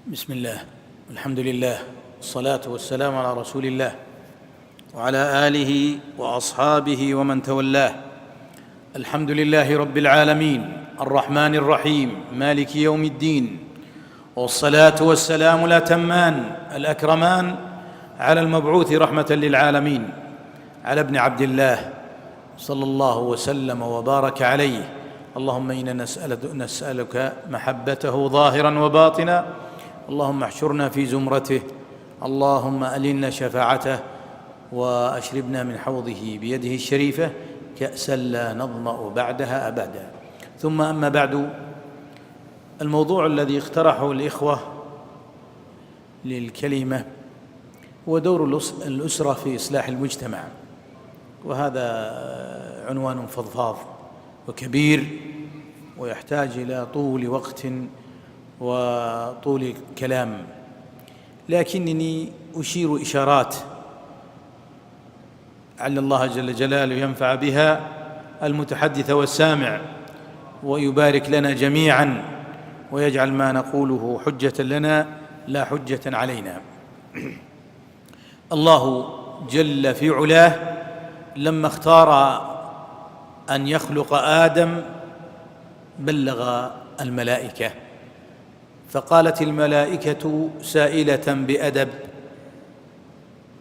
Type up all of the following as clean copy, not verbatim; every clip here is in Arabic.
بسم الله، الحمد لله، والصلاة والسلام على رسول الله وعلى آله وأصحابه ومن تولاه. الحمد لله رب العالمين الرحمن الرحيم مالك يوم الدين، والصلاة والسلام الأتمان الأكرمان على المبعوث رحمة للعالمين، على ابن عبد الله صلى الله وسلم وبارك عليه. اللهم إنا نسألك محبته ظاهرا وباطنا، اللهم احشرنا في زمرته، اللهم ألنا شفاعته، وأشربنا من حوضه بيده الشريفة كأسا لا نظمأ بعدها أبدا. ثم أما بعد، الموضوع الذي اقترحه الإخوة للكلمة هو دور الأسرة في إصلاح المجتمع، وهذا عنوان فضفاض وكبير ويحتاج إلى طول وقت وطول كلام، لكنني أشير إشارات لعل الله جل جلاله ينفع بها المتحدث والسامع، ويبارك لنا جميعا، ويجعل ما نقوله حجة لنا لا حجة علينا. الله جل في علاه لما اختار أن يخلق آدم بلغ الملائكة، فقالت الملائكة سائلة بأدب: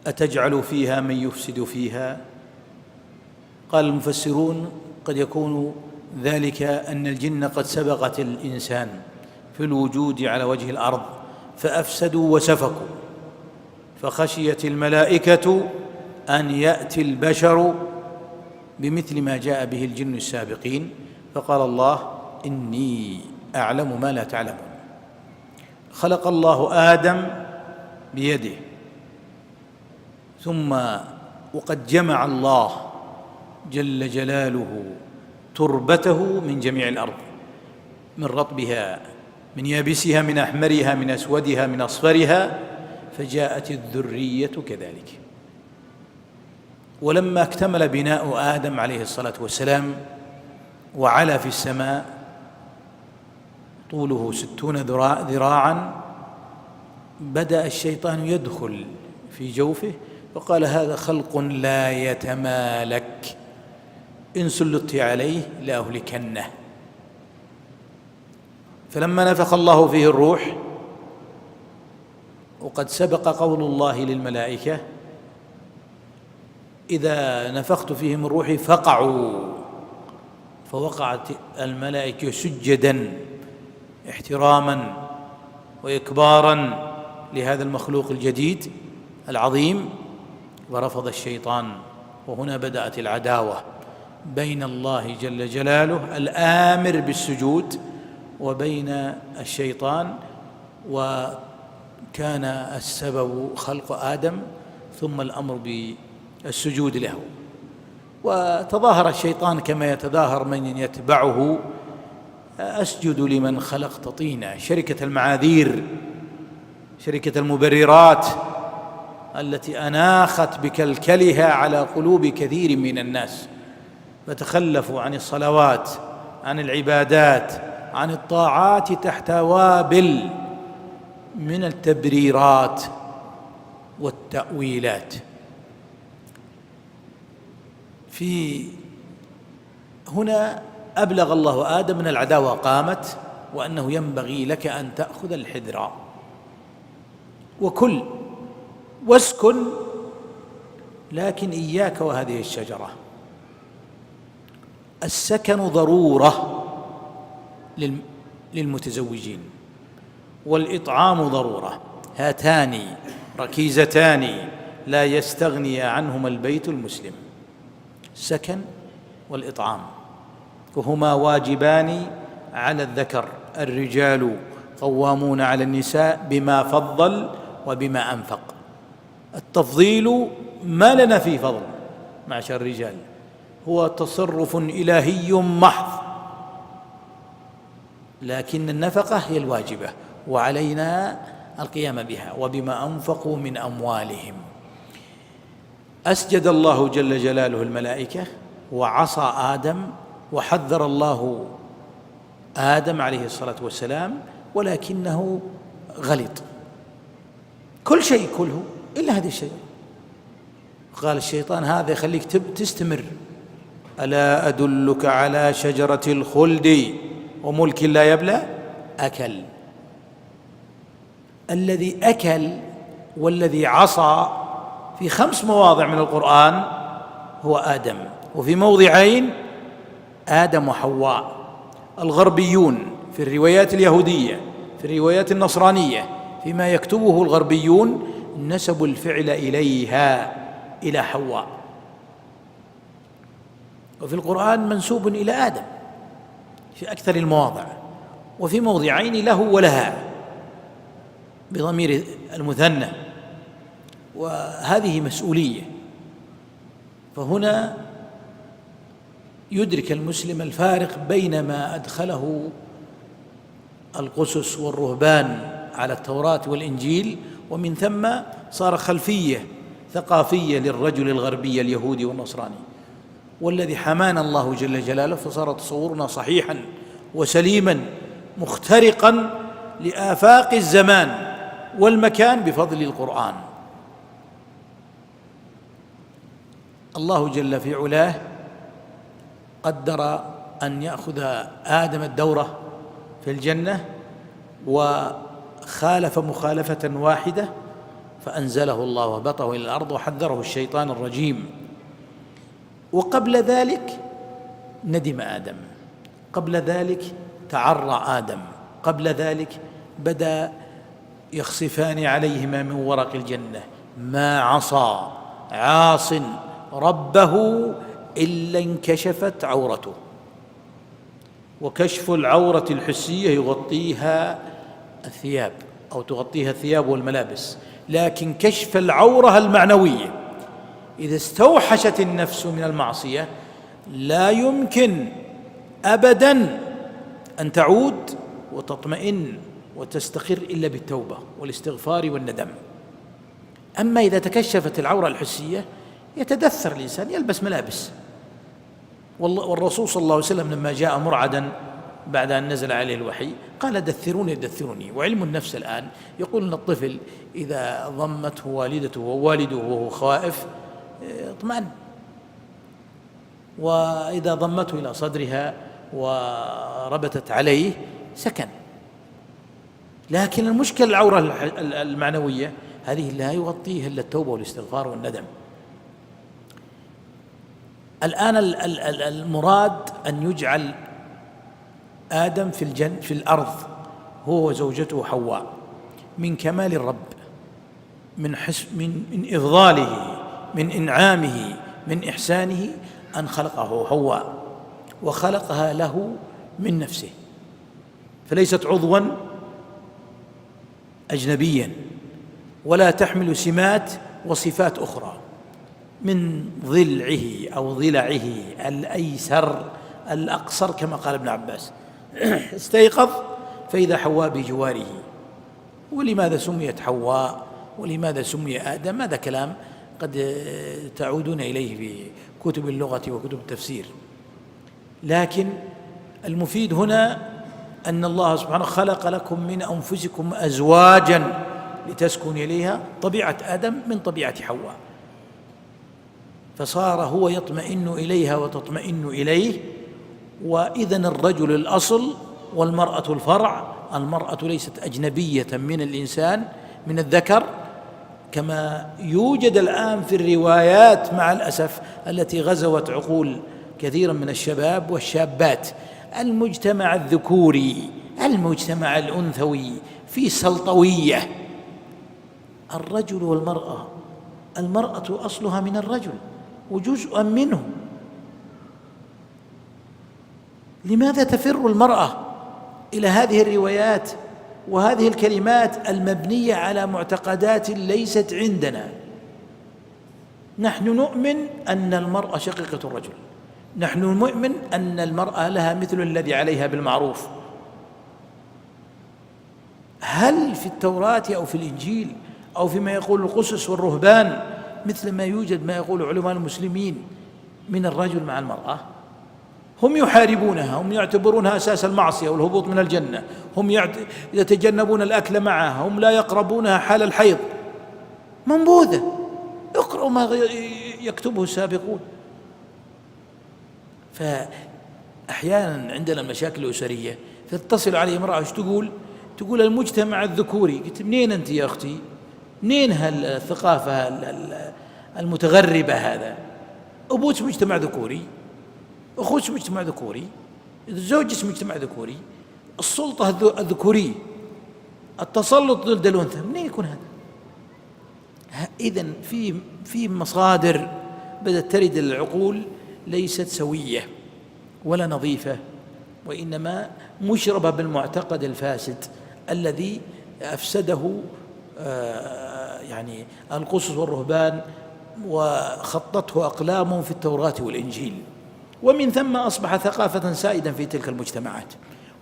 أتجعل فيها من يفسد فيها؟ قال المفسرون: قد يكون ذلك أن الجن قد سبقت الإنسان في الوجود على وجه الأرض فأفسدوا وسفكوا، فخشيت الملائكة أن يأتي البشر بمثل ما جاء به الجن السابقين، فقال الله: إني أعلم ما لا تعلمون. خلق الله آدم بيده، ثم وقد جمع الله جل جلاله تربته من جميع الأرض، من رطبها، من يابسها، من أحمرها، من أسودها، من أصفرها، فجاءت الذرية كذلك. ولما اكتمل بناء آدم عليه الصلاة والسلام وعلى في السماء طوله 60 ذراعا، بدأ الشيطان يدخل في جوفه وقال: هذا خلق لا يتمالك، إن سلطت عليه لأهلكنه. فلما نفخ الله فيه الروح، وقد سبق قول الله للملائكة: إذا نفخت فيهم الروح فقعوا، فوقعت الملائكة سجدا احتراما وإكبارا لهذا المخلوق الجديد العظيم، ورفض الشيطان. وهنا بدأت العداوة بين الله جل جلاله الآمر بالسجود وبين الشيطان، وكان السبب خلق آدم ثم الأمر بالسجود له. وتظاهر الشيطان كما يتظاهر من يتبعه: أسجد لمن خلقت طينا. شركة المعاذير، شركة المبررات التي أناخت بكلكلها على قلوب كثير من الناس، فتخلفوا عن الصلوات، عن العبادات، عن الطاعات، تحت وابل من التبريرات والتأويلات. في هنا أبلغ الله آدم من العداوة قامت، وأنه ينبغي لك أن تأخذ الحذر وكل واسكن، لكن إياك وهذه الشجرة. السكن ضرورة للمتزوجين، والإطعام ضرورة، هاتان ركيزتان لا يستغني عنهما البيت المسلم: السكن والإطعام، وهما واجبان على الذكر. الرجال قوامون على النساء بما فضل وبما أنفق. التفضيل ما لنا فيه فضل معشر الرجال، هو تصرف إلهي محض، لكن النفقة هي الواجبة، وعلينا القيام بها. وبما أنفقوا من أموالهم. أسجد الله جل جلاله الملائكة، وعصى آدم، وحذر الله آدم عليه الصلاة والسلام، ولكنه غلط، كل شيء كله إلا هذه الشجرة. قال الشيطان هذا يخليك تستمر. ألا أدلك على شجرة الخلد وملك لا يبلى؟ أكل. الذي أكل والذي عصى في 5 مواضع من القرآن هو آدم، وفي موضعين آدم وحواء. الغربيون في الروايات اليهودية، في الروايات النصرانية، فيما يكتبه الغربيون نسبوا الفعل إليها، إلى حواء، وفي القرآن منسوب إلى آدم في أكثر المواضع، وفي موضعين له ولها بضمير المثنى، وهذه مسؤولية. فهنا يدرك المسلم الفارق بين ما أدخله القسس والرهبان على التوراة والإنجيل، ومن ثم صار خلفية ثقافية للرجل الغربي اليهودي والنصراني، والذي حمانا الله جل جلاله فصار تصورنا صحيحا وسليما مخترقا لآفاق الزمان والمكان بفضل القرآن. الله جل في علاه قدر أن يأخذ آدم الدورة في الجنة، وخالف مخالفة واحدة فأنزله الله وهبطه إلى الأرض وحذره الشيطان الرجيم. وقبل ذلك ندم آدم، قبل ذلك تعرى آدم، قبل ذلك بدأ يخصفان عليهما من ورق الجنة. ما عصى عاص ربه إلا انكشفت عورته. وكشف العورة الحسية يغطيها الثياب أو تغطيها الثياب والملابس، لكن كشف العورة المعنوية إذا استوحشت النفس من المعصية لا يمكن أبداً أن تعود وتطمئن وتستقر إلا بالتوبة والاستغفار والندم. أما إذا تكشفت العورة الحسية يتدثر الإنسان، يلبس ملابس. والرسول صلى الله عليه وسلم لما جاء مرعدا بعد أن نزل عليه الوحي قال دثروني دثروني. وعلم النفس الآن يقول أن الطفل إذا ضمته والدته ووالده وهو خائف اطمأن، وإذا ضمته إلى صدرها وربتت عليه سكن. لكن المشكلة العورة المعنوية هذه لا يغطيها إلا التوبة والاستغفار والندم. الآن المراد أن يجعل آدم في الأرض هو وزوجته حواء من كمال الرب، من إفضاله، من إنعامه، من إحسانه أن خلقه حواء وخلقها له من نفسه، فليست عضوا أجنبيا ولا تحمل سمات وصفات أخرى. من ضلعه أو ضلعه الأيسر الأقصر كما قال ابن عباس استيقظ فإذا حواء بجواره. ولماذا سميت حواء ولماذا سمي آدم؟ هذا كلام قد تعودون إليه في كتب اللغة وكتب التفسير، لكن المفيد هنا أن الله سبحانه خلق لكم من أنفسكم أزواجا لتسكن إليها. طبيعة آدم من طبيعة حواء، فصار هو يطمئن إليها وتطمئن إليه. وإذن الرجل الأصل والمرأة الفرع. المرأة ليست أجنبية من الإنسان من الذكر، كما يوجد الآن في الروايات مع الأسف التي غزوت عقول كثيرا من الشباب والشابات. المجتمع الذكوري، المجتمع الأنثوي في سلطوية. الرجل والمرأة، المرأة أصلها من الرجل وجزء منه. لماذا تفر المرأة إلى هذه الروايات وهذه الكلمات المبنية على معتقدات ليست عندنا؟ نحن نؤمن أن المرأة شقيقة الرجل، نحن نؤمن أن المرأة لها مثل الذي عليها بالمعروف. هل في التوراة أو في الإنجيل أو فيما يقول القسس والرهبان مثل ما يوجد ما يقول علماء المسلمين من الرجل مع المرأة؟ هم يحاربونها، هم يعتبرونها أساس المعصية والهبوط من الجنة، هم يتجنبون الأكل معها، هم لا يقربونها حال الحيض. منبوذة، اقرأوا ما يكتبه السابقون. فأحيانا عندنا المشاكل الأسرية تتصل علي امرأة ايش تقول المجتمع الذكوري. قلت منين أنت يا أختي؟ منين هالثقافة المتغربة هذا؟ أبوك مجتمع ذكوري، أخوك مجتمع ذكوري، زوجك مجتمع ذكوري، السلطة الذكورية، التسلط ضد الأنثى، منين يكون هذا؟ إذن في مصادر بدأت ترد العقول ليست سوية ولا نظيفة، وإنما مشربة بالمعتقد الفاسد الذي أفسده يعني القسس والرهبان وخطته أقلامهم في التوراة والإنجيل، ومن ثم أصبح ثقافة سائدة في تلك المجتمعات.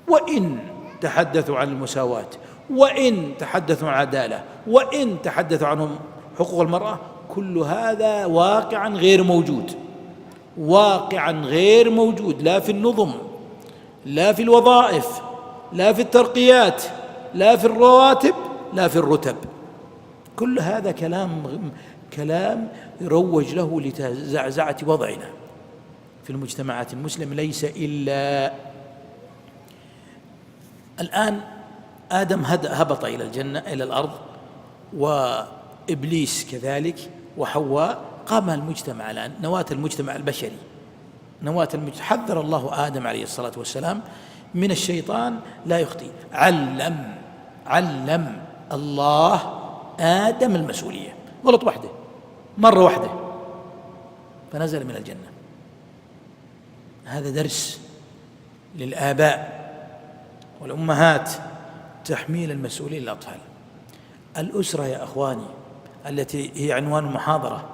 وإن تحدثوا عن المساواة، وإن تحدثوا عن العدالة، وإن تحدثوا عن حقوق المرأة، كل هذا واقعا غير موجود، واقعا غير موجود، لا في النظم، لا في الوظائف، لا في الترقيات، لا في الرواتب، لا في الرتب. كل هذا كلام يروج له لزعزعة وضعنا في المجتمعات المسلمة، ليس إلا الآن آدم هبط إلى الجنة، إلى الأرض، وإبليس كذلك، وحواء. قام المجتمع الآن، نواة المجتمع البشري، حذر الله آدم عليه الصلاة والسلام من الشيطان لا يخطئ. علم الله آدم المسؤولية، غلط وحده، مرة واحدة، فنزل من الجنة. هذا درس للآباء والأمهات، تحميل المسؤولية للأطفال. الأسرة يا أخواني التي هي عنوان المحاضرة،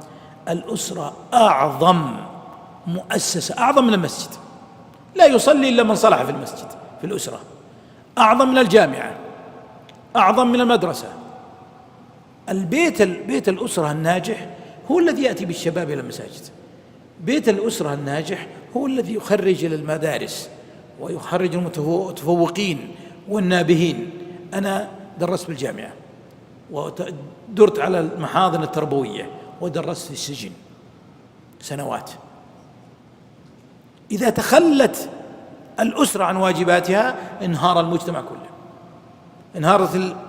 الأسرة أعظم مؤسسة، أعظم من المسجد، لا يصلي إلا من صلح في المسجد، في الأسرة، أعظم من الجامعة، أعظم من المدرسة. بيت الأسرة الناجح هو الذي يأتي بالشباب إلى المساجد. بيت الأسرة الناجح هو الذي يخرج إلى المدارس ويخرج المتفوقين والنابهين. أنا درست بالجامعة، ودرت على المحاضن التربوية، ودرست في السجن سنوات. إذا تخلت الأسرة عن واجباتها انهار المجتمع كله،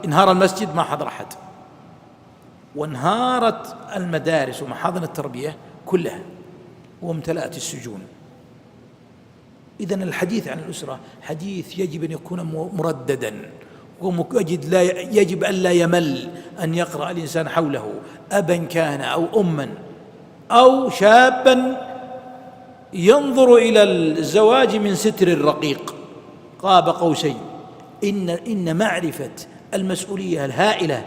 انهار المسجد ما حضر أحد، وانهارت المدارس ومحاضن التربية كلها، وامتلأت السجون. إذن الحديث عن الأسرة حديث يجب أن يكون مرددا، يجب أن لا يمل أن يقرأ الإنسان حوله، أبا كان أو أما أو شابا ينظر إلى الزواج من ستر الرقيق قاب قوسين. إن معرفة المسؤولية الهائلة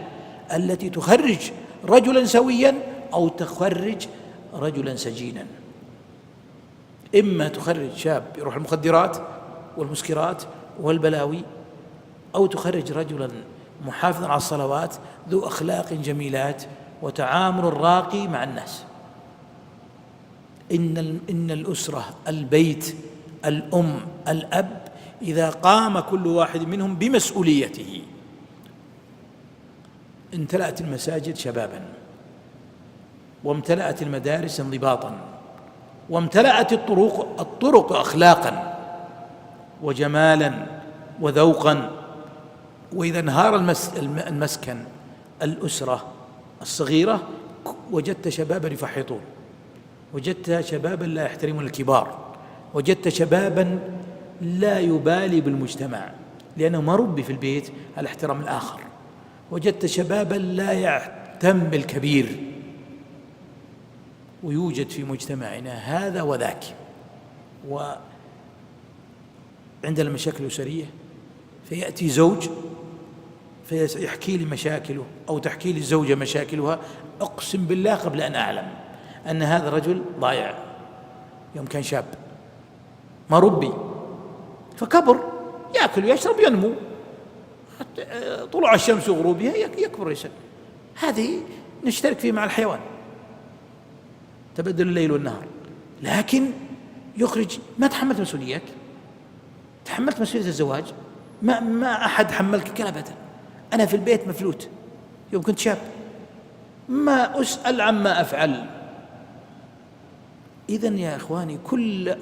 التي تخرج رجلا سويا أو تخرج رجلا سجينا. إما تخرج شاب يروح المخدرات والمسكرات والبلاوي، أو تخرج رجلا محافظا على الصلوات ذو أخلاق جميلات وتعامل راقي مع الناس. إن الأسرة، البيت، الأم، الأب، إذا قام كل واحد منهم بمسؤوليته امتلأت المساجد شبابا، وامتلأت المدارس انضباطا، وامتلأت الطرق أخلاقا وجمالا وذوقا. وإذا انهار المسكن، الأسرة الصغيرة، وجدت شبابا يفحطون، وجدت شبابا لا يحترمون الكبار، وجدت شبابا لا يبالي بالمجتمع لأنه ما ربي في البيت على احترام الآخر، وجدت شبابا لا يهتم بالكبير. ويوجد في مجتمعنا هذا وذاك. وعندنا المشاكل الأسرية، فيأتي زوج فيحكي لي مشاكله، أو تحكي لي الزوجة مشاكلها، أقسم بالله قبل أن أعلم أن هذا الرجل ضايع يوم كان شاب، ما ربي، فكبر، يأكل ويشرب ينمو، طلوع الشمس وغروبها يكبر يسل. هذه نشترك فيه مع الحيوان، تبدل الليل والنهار. لكن يخرج. ما تحملت مسؤوليات، تحملت مسؤولية الزواج؟ ما أحد حملك كلا أبدا. أنا في البيت مفلوت يوم كنت شاب، ما أسأل عما أفعل. إذن يا إخواني،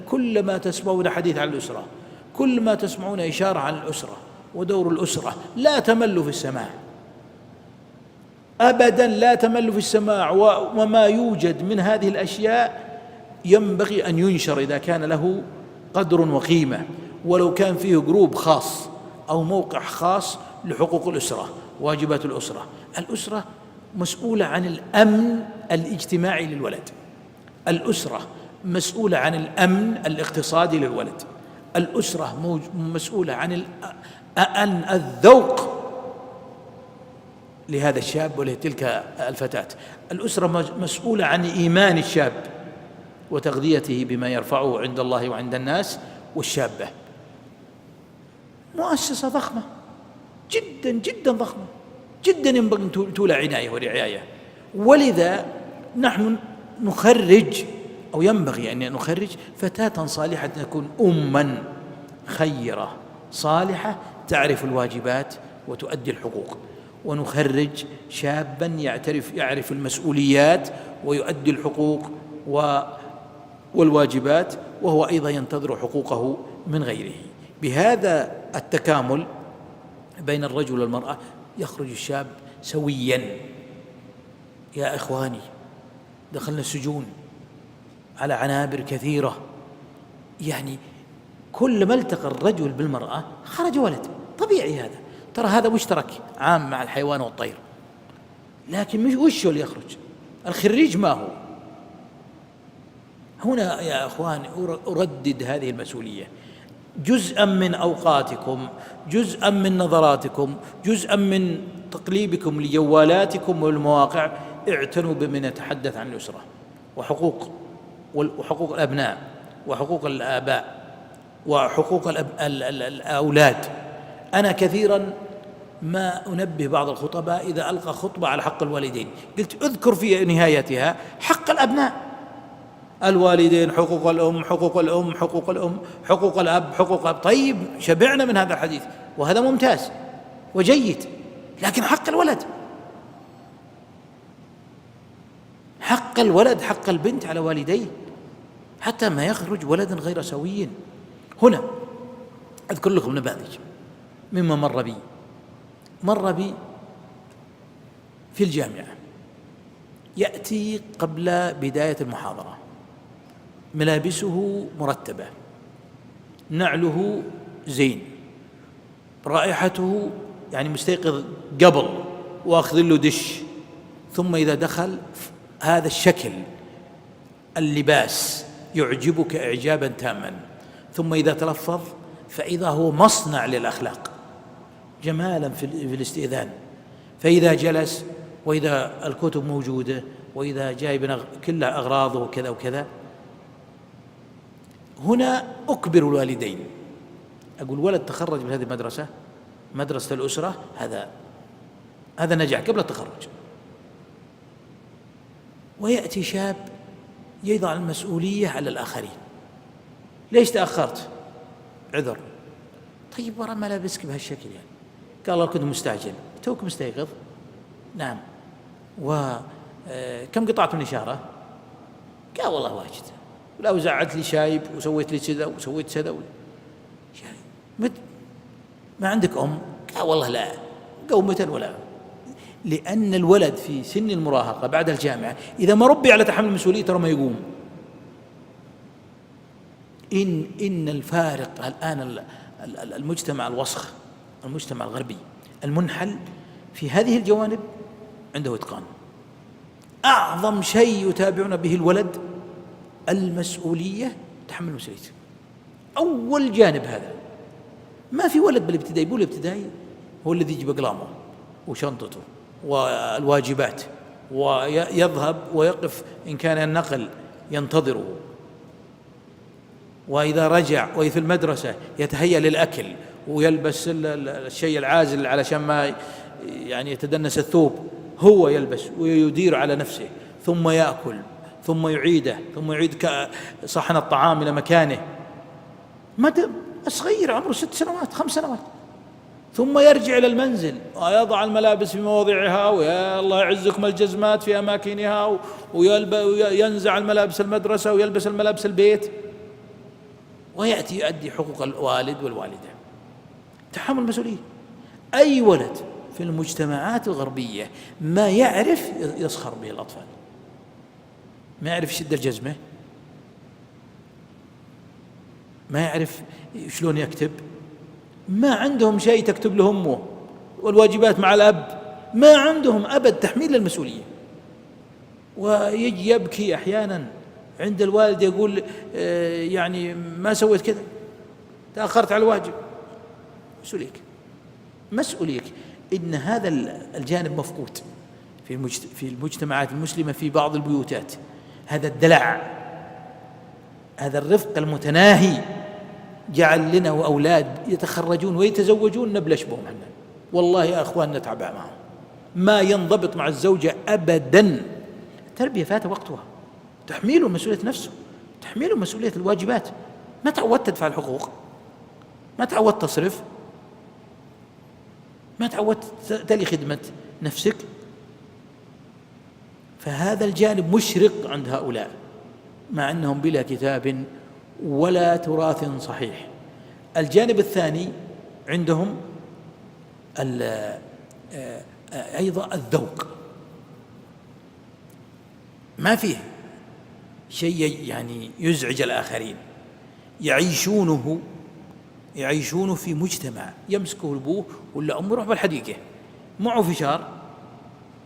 كل ما تسمعون حديث عن الأسرة، كل ما تسمعون إشارة عن الأسرة ودور الأسرة، لا تملوا في السماع أبدا، لا تملوا في السماع. وما يوجد من هذه الأشياء ينبغي أن ينشر إذا كان له قدر وقيمة، ولو كان فيه جروب خاص أو موقع خاص لحقوق الأسرة، واجبات الأسرة. الأسرة مسؤولة عن الأمن الاجتماعي للولد، الأسرة مسؤولة عن الأمن الاقتصادي للولد، الأسرة مسؤولة عن الذوق لهذا الشاب ولتلك الفتاة، الأسرة مسؤولة عن إيمان الشاب وتغذيته بما يرفعه عند الله وعند الناس. والشابة مؤسسة ضخمة جدا جدا، ضخمة جدا، ينبغي أن تولى عناية ورعاية. ولذا نحن نخرج، أو ينبغي أن نخرج فتاة صالحة تكون أما خيرة صالحة تعرف الواجبات وتؤدي الحقوق، ونخرج شابا يعرف المسؤوليات ويؤدي الحقوق والواجبات، وهو أيضا ينتظر حقوقه من غيره. بهذا التكامل بين الرجل والمرأة يخرج الشاب سويا. يا إخواني، دخلنا السجون على عنابر كثيرة، يعني كل ما التقى الرجل بالمرأة خرج ولد، طبيعي هذا، ترى هذا مشترك عام مع الحيوان والطير. لكن مش وش اللي يخرج الخريج؟ ما هو هنا يا أخواني أردد هذه المسؤولية، جزءا من أوقاتكم، جزءا من نظراتكم، جزءا من تقليبكم لجوالاتكم والمواقع، اعتنوا بمن يتحدث عن الأسرة وحقوق الأبناء وحقوق الآباء وحقوق الأولاد. أنا كثيرا ما أنبه بعض الخطباء إذا ألقى خطبة على حق الوالدين، قلت اذكر في نهايتها حق الأبناء، الوالدين، حقوق الأم، حقوق الأم، حقوق الأم، حقوق الأب، حقوق الأب. طيب، شبعنا من هذا الحديث وهذا ممتاز وجيد، لكن حق الولد، حق الولد، حق البنت على والديه، حتى ما يخرج ولدا غير سوي. هنا أذكر لكم نماذج مما مر بي في الجامعة. يأتي قبل بداية المحاضرة، ملابسه مرتبة، نعله زين، رائحته يعني مستيقظ قبل واخذ له دش، ثم إذا دخل هذا الشكل اللباس يعجبك إعجابا تاما، ثم إذا تلفظ فإذا هو مصنع للأخلاق جمالا في الاستئذان، فإذا جلس وإذا الكتب موجودة وإذا جايب كلها أغراضه وكذا وكذا. هنا أكبر الوالدين، أقول ولد تخرج من هذه المدرسة، مدرسة الأسرة، هذا نجح قبل التخرج. ويأتي شاب يضع المسؤولية على الآخرين، ليش تأخرت؟ عذر. طيب ورا ملابسك بهالشكل يعني؟ قال الله كنت مستعجل. توك مستيقظ؟ نعم. وكم قطعت من إشارة؟ قال والله واجد، ولو زعلت لي شايب وسويت لي كذا وسويت كذا ما عندك أم؟ قال والله لا، قومة ولا. لأن الولد في سن المراهقة بعد الجامعة إذا ما ربي على تحمل المسؤولية ترى ما يقوم. إن الفارق الآن المجتمع الوسخ، المجتمع الغربي المنحل في هذه الجوانب عنده إتقان. أعظم شيء يتابعون به الولد المسؤولية، تحمل مسؤوليته، أول جانب هذا. ما في ولد بالابتدائي، بقول الابتدائي هو الذي يجيب أقلامه وشنطته والواجبات ويذهب ويقف إن كان النقل ينتظره، وإذا رجع وفي في المدرسة يتهيأ للأكل ويلبس الشيء العازل علشان ما يعني يتدنس الثوب، هو يلبس ويدير على نفسه ثم يأكل ثم يعيده، ثم يعيد صحن الطعام إلى مكانه، مدى صغير عمره 6 سنوات 5 سنوات، ثم يرجع إلى المنزل ويضع الملابس في مواضعها، ويا الله يعزكم الجزمات في أماكنها، وينزع الملابس المدرسة ويلبس الملابس البيت، ويأتي يؤدي حقوق الوالد والوالدة. تحمل المسؤولية. أي ولد في المجتمعات الغربية ما يعرف يسخر به الأطفال، ما يعرف يشد الجزمة، ما يعرف شلون يكتب، ما عندهم شيء تكتب له أمه، والواجبات مع الأب، ما عندهم أبد تحميل المسؤولية. ويجي يبكي أحيانا عند الوالد يقول يعني ما سويت كذا، تأخرت على الواجب. مسؤوليك. إن هذا الجانب مفقود في المجتمعات المسلمة، في بعض البيوتات. هذا الدلع، هذا الرفق المتناهي جعل لنا أولاد يتخرجون ويتزوجون نبلش بهم احنا، والله يا أخوان نتعب معهم، ما ينضبط مع الزوجة أبدا. التربية فات وقتها، تحميله مسؤولية نفسه، تحميله مسؤولية الواجبات. ما تعودت تدفع الحقوق، ما تعودت تصرف، ما تعودت تلي خدمة نفسك. فهذا الجانب مشرق عند هؤلاء، مع أنهم بلا كتاب ولا تراث صحيح. الجانب الثاني عندهم أيضا الذوق، ما فيه شيء يعني يزعج الآخرين، يعيشونه في مجتمع يمسكه أبوه ولا أمه يروح بالحديقة معه فشار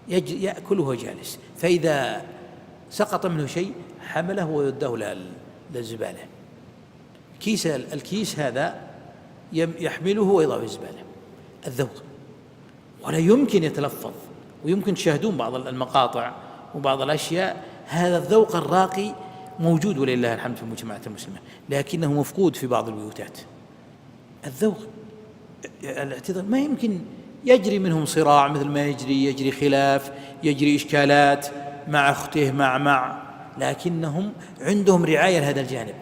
يأكله وهو جالس، فإذا سقط منه شيء حمله ويده للزبالة. الكيس هذا يحمله ويضعه في الزبالة. الذوق. ولا يمكن يتلفظ، ويمكن تشاهدون بعض المقاطع وبعض الأشياء، هذا الذوق الراقي موجود ولله الحمد في المجتمعات المسلمة، لكنه مفقود في بعض البيوتات. الذوق، الاعتذار، ما يمكن يجري منهم صراع مثل ما يجري خلاف، يجري إشكالات مع أخته مع لكنهم عندهم رعاية لهذا الجانب.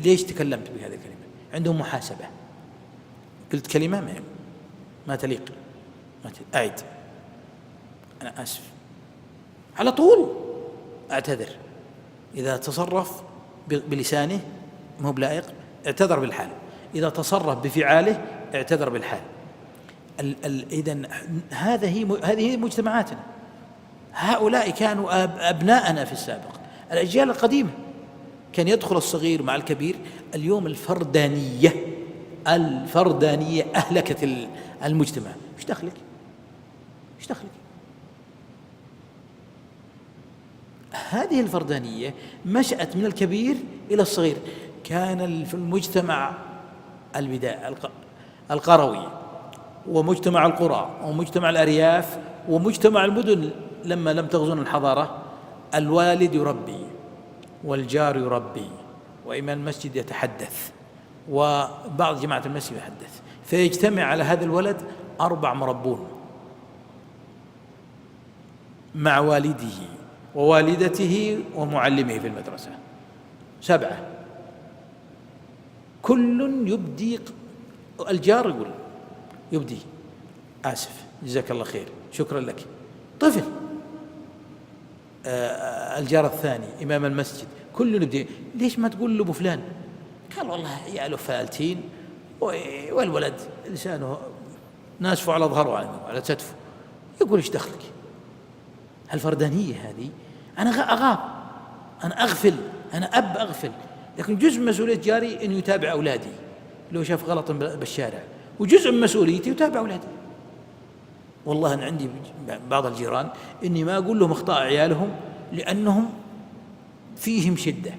ليش تكلمت بهذه الكلمة؟ عندهم محاسبة، قلت كلمة ما تليق، أعد، أنا آسف، على طول أعتذر. إذا تصرف بلسانه ما هو بلائق اعتذر بالحال، إذا تصرف بفعاله اعتذر بالحال. إذن هذه هي مجتمعاتنا. هؤلاء كانوا أبناءنا في السابق، الأجيال القديمة كان يدخل الصغير مع الكبير. اليوم الفردانية أهلكت المجتمع. ايش دخلك؟ هذه الفردانية مشأت من الكبير إلى الصغير. كان في المجتمع البدائي القروي، ومجتمع القرى، ومجتمع الأرياف، ومجتمع المدن لما لم تغزون الحضارة، الوالد يربي، والجار يربي، وإمام المسجد يتحدث، وبعض جماعة المسجد يحدث، فيجتمع على هذا الولد 4 مربون مع والده ووالدته ومعلمه في المدرسة، 7، كل يبدي. الجار يقول يبدي، آسف، جزاك الله خير، شكرا لك، طفل. الجار الثاني إمام المسجد، كل يبدي. ليش ما تقول له أبو فلان؟ قال والله عياله فالتين، والولد لسانه ناشفه على ظهره على كتفه. يقول ايش دخلك؟ هالفردانية هذه. أنا أغاب، أنا أغفل، أنا أب أغفل، لكن جزء من مسؤولية جاري أن يتابع أولادي لو شاف غلط بالشارع، وجزء من مسؤوليتي يتابع أولادي. والله أنا عندي بعض الجيران إني ما أقول لهم أخطاء عيالهم لأنهم فيهم شدة.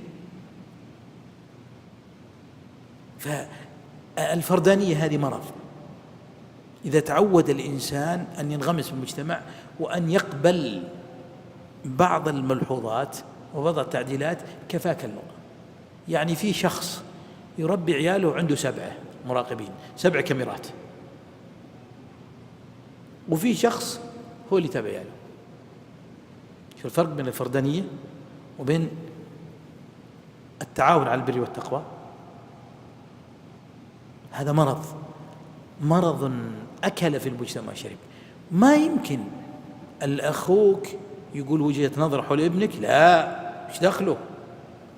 فالفردانية هذه مرض. إذا تعود الإنسان أن ينغمس في المجتمع وأن يقبل بعض الملحوظات وبعض التعديلات، كفاك اللغة. يعني في شخص يربي عياله عنده 7 مراقبين، 7 كاميرات، وفي شخص هو اللي يتابع عياله. شو الفرق بين الفردانية وبين التعاون على البر والتقوى؟ هذا مرض أكل في المجتمع الشريف. ما يمكن الأخوك يقول وجهة نظر حول ابنك، لا، مش دخله.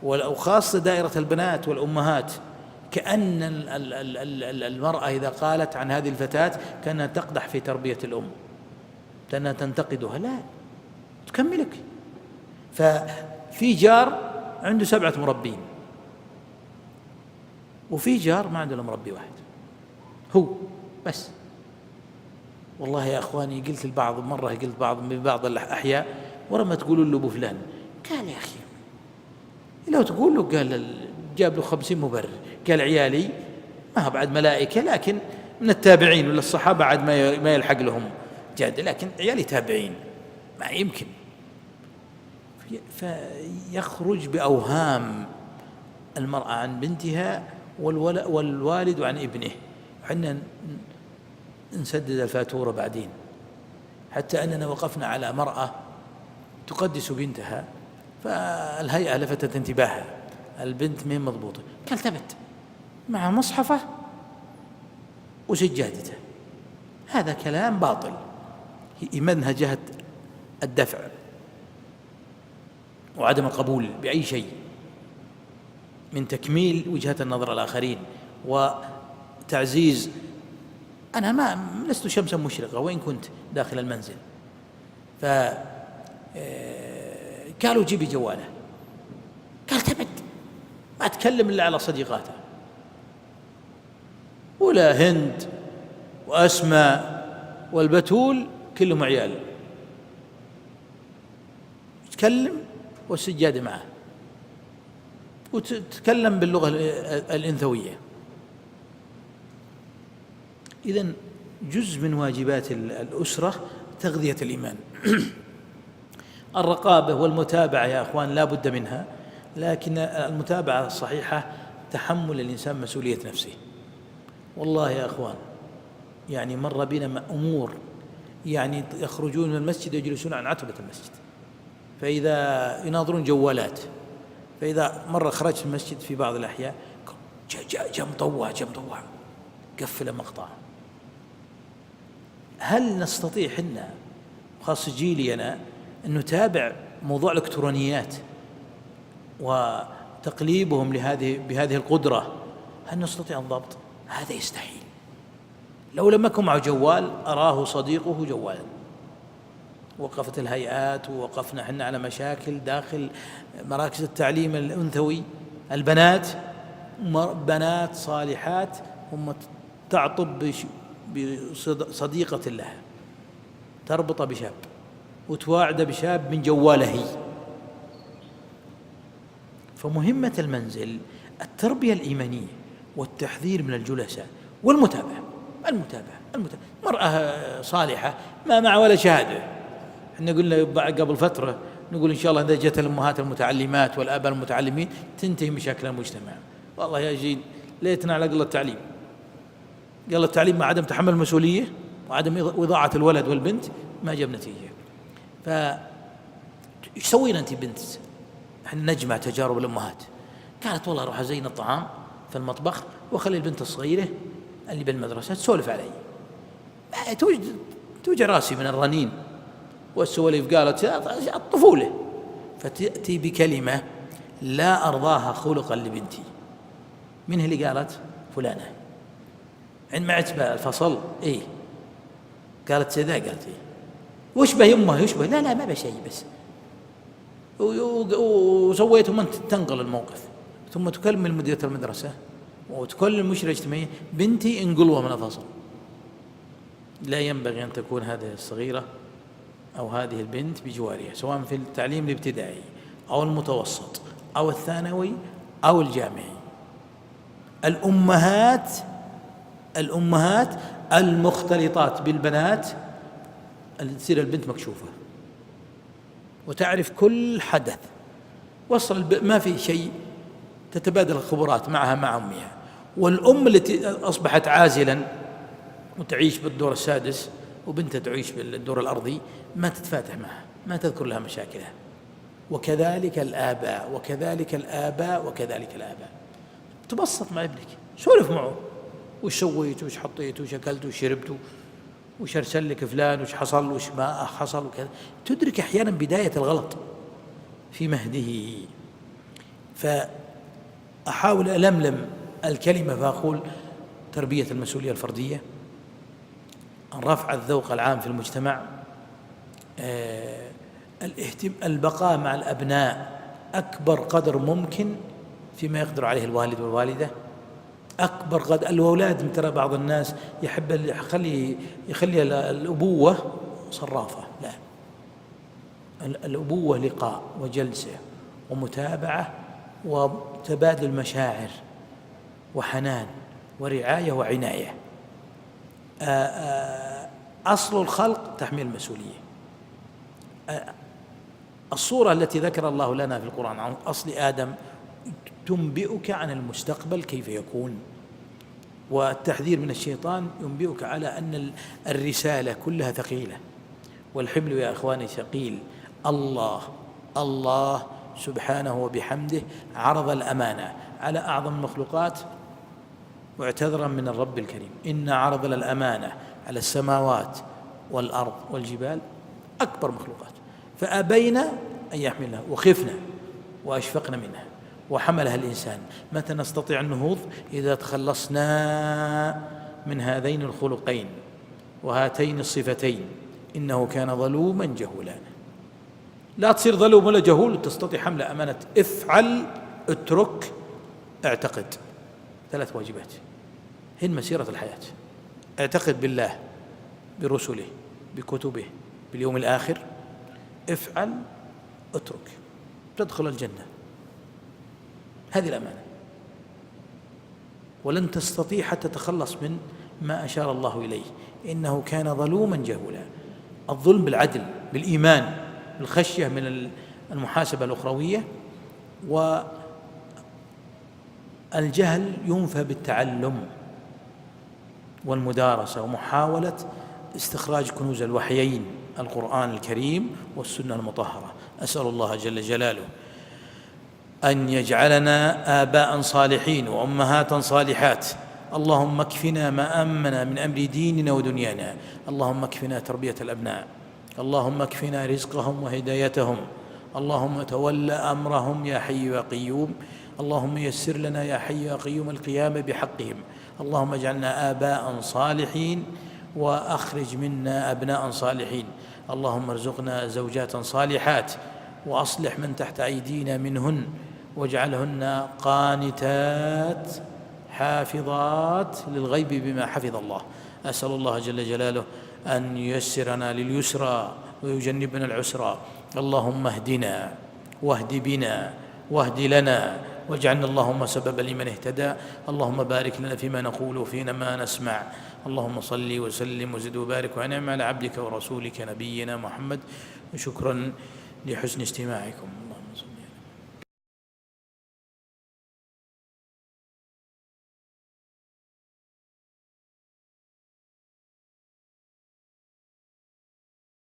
وخاصة دائرة البنات والأمهات، كأن المرأة إذا قالت عن هذه الفتاة كأنها تقدح في تربية الأم، كأنها تنتقدها. لا، تكملك. ففي جار عنده 7 مربين، وفي جار ما عنده إلا مربي واحد، هو بس. والله يا أخواني، قلت البعض مرة، قلت بعض الأحياء، ورا ما تقولوا له أبو فلان، قال يا أخي لو تقول له، قال جاب له 50 مبرر، قال عيالي ما هو بعد ملائكة، لكن من التابعين ولا الصحابة عاد ما يلحق لهم جاد، لكن عيالي تابعين، ما يمكن. فيخرج بأوهام المرأة عن بنتها والوالد عن ابنه، وحنا نسدد الفاتورة بعدين. حتى أننا وقفنا على مرأة تقدس بنتها، فالهيئة لفتت انتباهها، البنت مين مضبوطة، قال ثبت مع مصحفه وسجادته. هذا كلام باطل يمنها جهة الدفع وعدم القبول بأي شيء من تكميل وجهة النظر الآخرين وتعزيز. أنا ما لست شمسا مشرقة وإن كنت داخل المنزل، قالوا جيبي جواله، قال تبد ما أتكلم إلا على صديقاته، ولا هند وأسماء والبتول كلهم عيال، تكلم والسجادة معه، وتتكلم باللغة الإنثوية. إذن جزء من واجبات الأسرة تغذية الإيمان. الرقابة والمتابعة يا أخوان لا بد منها، لكن المتابعة الصحيحة تحمل الإنسان مسؤولية نفسه. والله يا أخوان، يعني مر بنا أمور، يعني يخرجون من المسجد يجلسون عن عتبة المسجد، فإذا يناظرون جوالات، فإذا مرة خرجت المسجد في بعض الأحياء جاء مطوع قفل مقطع. هل نستطيع حنا، خاصة جيلي أنا، أن نتابع موضوع الإلكترونيات وتقليبهم بهذه القدرة؟ هل نستطيع الضبط؟ هذا يستحيل. لو لم يكن معه جوال أراه صديقه جوالا. وقفت الهيئات ووقفنا حنا على مشاكل داخل مراكز التعليم الأنثوي. البنات بنات صالحات هم تعطب بصديقة لها، تربط بشاب وتواعد بشاب من جواله. فمهمة المنزل التربية الإيمانية والتحذير من الجلساء والمتابعة. مرأة صالحة ما مع ولا شهادة. احنا قلنا قبل فترة نقول إن شاء الله إذا جت الأمهات المتعلمات والآباء المتعلمين تنتهي مشاكل المجتمع. والله يا جيل ليتنا على قلة التعليم. قلة التعليم مع عدم تحمل المسؤولية وعدم إضاعة الولد والبنت ما جاب نتيجة. إيش سوينا أنت بنت؟ احنا نجمع تجارب الأمهات. قالت والله أروح أزين الطعام في المطبخ وأخلي البنت الصغيرة اللي بالمدرسة تسولف علي. توجع راسي من الرنين والسواليف. قالت الطفولة. فتأتي بكلمة لا أرضاها خلقا لبنتي. من هي اللي قالت؟ فلانة عندما عتبة الفصل. إيه قالت سيدا. قالت إيه وشبه يمه يشبه. لا ما بشيء بس. وسويت ومن تنقل الموقف، ثم تكلم مديرة المدرسة وتكلم المشرفة الاجتماعية. بنتي انقلوها من الفصل. لا ينبغي أن تكون هذه الصغيرة أو هذه البنت بجوارها، سواء في التعليم الابتدائي أو المتوسط أو الثانوي أو الجامعي. الأمهات المختلطات بالبنات تصير البنت مكشوفة وتعرف كل حدث. ما في شيء تتبادل الخبرات معها مع أمها. والأم التي أصبحت عازلا وتعيش بالدور السادس وبنتها تعيش بالدور الأرضي ما تتفاتح معها، ما تذكر لها مشاكلها. وكذلك الآباء وكذلك الآباء وكذلك الآباء. تبسط مع ابنك، سولف معه، وش سويت وش حطيت وش أكلت وش شربت وش أرسل لك فلان وش حصل وش ما حصل وكذا. تدرك أحيانا بداية الغلط في مهده. فأحاول ألملم الكلمة فأقول: تربية المسؤولية الفردية، رفع الذوق العام في المجتمع، البقاء مع الأبناء أكبر قدر ممكن فيما يقدر عليه الوالد والوالدة، أكبر قدر. الأولاد ترى بعض الناس يحب يخلي الأبوة صرافة، لا، الأبوة لقاء وجلسة ومتابعة وتبادل مشاعر وحنان ورعاية وعناية. أصل الخلق تحميل المسؤولية. الصورة التي ذكر الله لنا في القرآن عن أصل آدم تنبئك عن المستقبل كيف يكون، والتحذير من الشيطان ينبئك على أن الرسالة كلها ثقيلة، والحمل يا أخواني ثقيل. الله سبحانه وبحمده عرض الأمانة على أعظم المخلوقات واعتذرا من الرب الكريم: إن عرضنا الأمانة على السماوات والأرض والجبال، أكبر مخلوقات، فأبينا أن يحملها وخفنا وأشفقنا منها وحملها الإنسان. متى نستطيع النهوض؟ إذا تخلصنا من هذين الخلقين وهاتين الصفتين: إنه كان ظلوما جهولا. لا تصير ظلوم ولا جهول وتستطيع حمل أمانة. افعل، اترك، اعتقد. 3 واجبات هن مسيرة الحياة. اعتقد بالله، برسله، بكتبه، باليوم الآخر. افعل، اترك، تدخل الجنة. هذه الأمانة. ولن تستطيع حتى تتخلص من ما أشار الله إليه: إنه كان ظلوما جهولا. الظلم بالعدل، بالإيمان، بالخشية من المحاسبة الأخروية. والجهل ينفى بالتعلم والمدارسة ومحاولة استخراج كنوز الوحيين، القرآن الكريم والسنة المطهرة. أسأل الله جل جلاله أن يجعلنا آباء صالحين وأمهات صالحات. اللهم اكفنا ما أمنا من أمر ديننا ودنيانا. اللهم اكفنا تربية الأبناء. اللهم اكفنا رزقهم وهدايتهم. اللهم تول أمرهم يا حي يا قيوم. اللهم يسر لنا يا حي يا قيوم القيام بحقهم. اللهم اجعلنا آباء صالحين وأخرج منا أبناء صالحين. اللهم ارزقنا زوجات صالحات وأصلح من تحت أيدينا منهن، واجعلهن قانتات حافظات للغيب بما حفظ الله. أسأل الله جل جلاله أن ييسرنا لليسرى ويجنبنا العسرى. اللهم اهدنا واهد بنا واهد لنا واجعلنا اللهم سببا لمن اهتدى. اللهم بارك لنا فيما نقول وفينا ما نسمع. اللهم صل وسلم وزد وبارك وانعم على عبدك ورسولك نبينا محمد. شكرا لحسن استماعكم.